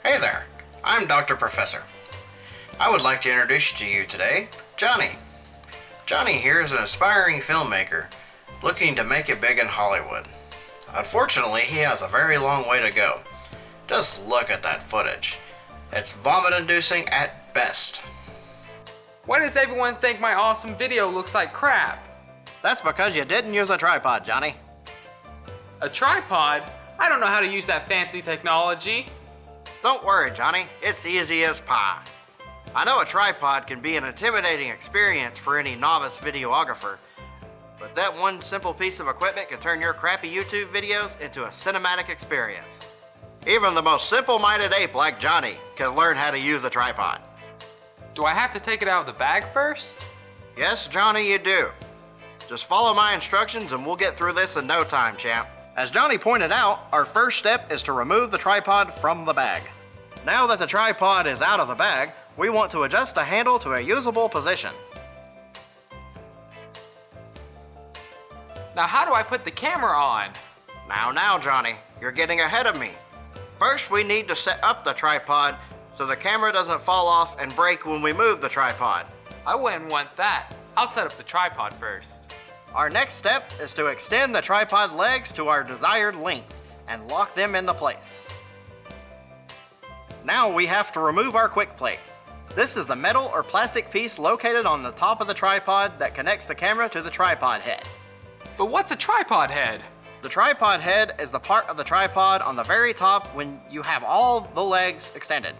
Hey there, I'm Dr. Professor. I would like to introduce to you today, Johnny. Johnny here is an aspiring filmmaker looking to make it big in Hollywood. Unfortunately, he has a very long way to go. Just look at that footage. It's vomit-inducing at best. Why does everyone think my awesome video looks like crap? That's because you didn't use a tripod, Johnny. A tripod? I don't know how to use that fancy technology. Don't worry, Johnny. It's easy as pie. I know a tripod can be an intimidating experience for any novice videographer, but that one simple piece of equipment can turn your crappy YouTube videos into a cinematic experience. Even the most simple-minded ape like Johnny can learn how to use a tripod. Do I have to take it out of the bag first? Yes, Johnny, you do. Just follow my instructions and we'll get through this in no time, champ. As Johnny pointed out, our first step is to remove the tripod from the bag. Now that the tripod is out of the bag, we want to adjust the handle to a usable position. Now how do I put the camera on? Now, Johnny, you're getting ahead of me. First, we need to set up the tripod so the camera doesn't fall off and break when we move the tripod. I wouldn't want that. I'll set up the tripod first. Our next step is to extend the tripod legs to our desired length and lock them into place. Now we have to remove our quick plate. This is the metal or plastic piece located on the top of the tripod that connects the camera to the tripod head. But what's a tripod head? The tripod head is the part of the tripod on the very top when you have all the legs extended.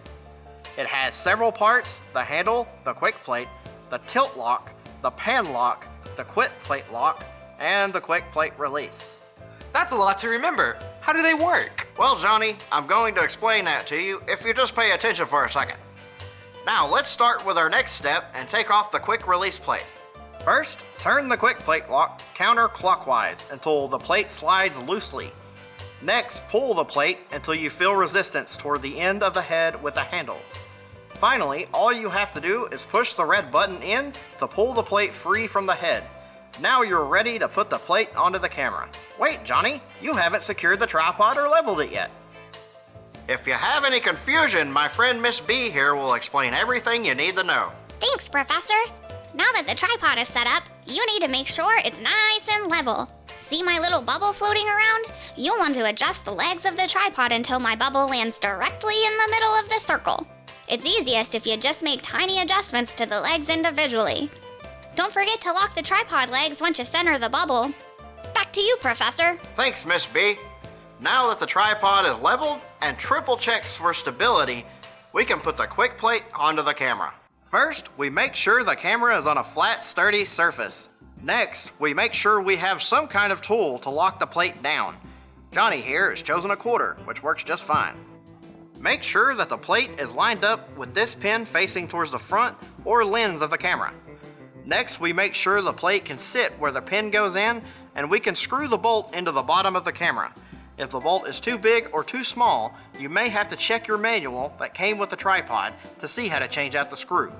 It has several parts: the handle, the quick plate, the tilt lock, the pan lock, the quick plate lock, and the quick plate release. That's a lot to remember. How do they work? Well, Johnny, I'm going to explain that to you if you just pay attention for a second. Now, let's start with our next step and take off the quick release plate. First, turn the quick plate lock counterclockwise until the plate slides loosely. Next, pull the plate until you feel resistance toward the end of the head with the handle. Finally, all you have to do is push the red button in to pull the plate free from the head. Now you're ready to put the plate onto the camera. Wait, Johnny, you haven't secured the tripod or leveled it yet. If you have any confusion, my friend Miss B here will explain everything you need to know. Thanks, Professor. Now that the tripod is set up, you need to make sure it's nice and level. See my little bubble floating around? You'll want to adjust the legs of the tripod until my bubble lands directly in the middle of the circle. It's easiest if you just make tiny adjustments to the legs individually. Don't forget to lock the tripod legs once you center the bubble. Back to you, Professor. Thanks, Miss B. Now that the tripod is leveled and triple checks for stability, we can put the quick plate onto the camera. First, we make sure the camera is on a flat, sturdy surface. Next, we make sure we have some kind of tool to lock the plate down. Johnny here has chosen a quarter, which works just fine. Make sure that the plate is lined up with this pin facing towards the front or lens of the camera. Next, we make sure the plate can sit where the pin goes in, and we can screw the bolt into the bottom of the camera. If the bolt is too big or too small, you may have to check your manual that came with the tripod to see how to change out the screw.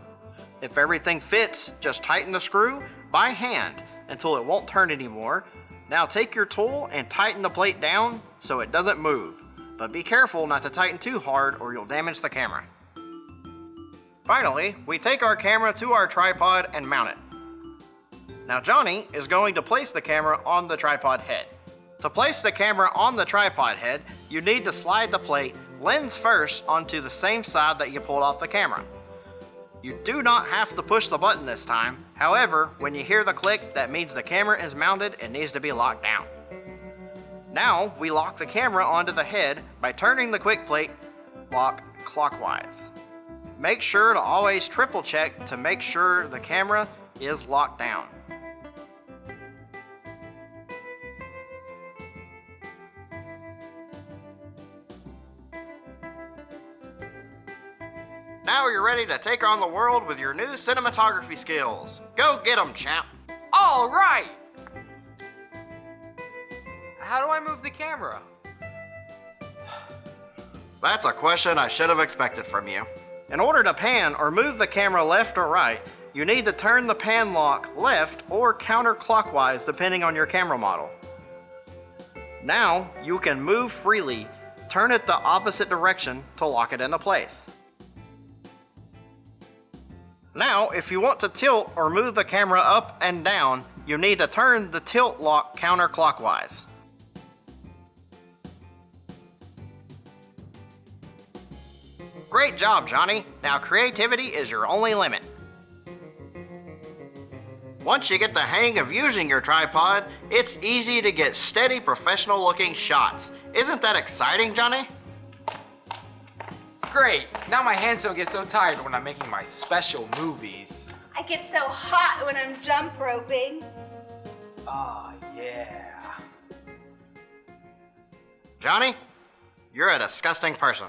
If everything fits, just tighten the screw by hand until it won't turn anymore. Now take your tool and tighten the plate down so it doesn't move. But be careful not to tighten too hard or you'll damage the camera. Finally, we take our camera to our tripod and mount it. Now Johnny is going to place the camera on the tripod head. To place the camera on the tripod head, you need to slide the plate lens first onto the same side that you pulled off the camera. You do not have to push the button this time. However, when you hear the click, that means the camera is mounted and needs to be locked down. Now, we lock the camera onto the head by turning the quick plate lock clockwise. Make sure to always triple check to make sure the camera is locked down. Now you're ready to take on the world with your new cinematography skills. Go get 'em, champ. All right! How do I move the camera? That's a question I should have expected from you. In order to pan or move the camera left or right, you need to turn the pan lock left or counterclockwise depending on your camera model. Now you can move freely turn it the opposite direction to lock it into place. Now, if you want to tilt or move the camera up and down, you need to turn the tilt lock counterclockwise. Great job, Johnny. Now creativity is your only limit. Once you get the hang of using your tripod, it's easy to get steady, professional-looking shots. Isn't that exciting, Johnny? Great. Now my hands don't get so tired when I'm making my special movies. I get so hot when I'm jump roping. Ah, yeah. Johnny, you're a disgusting person.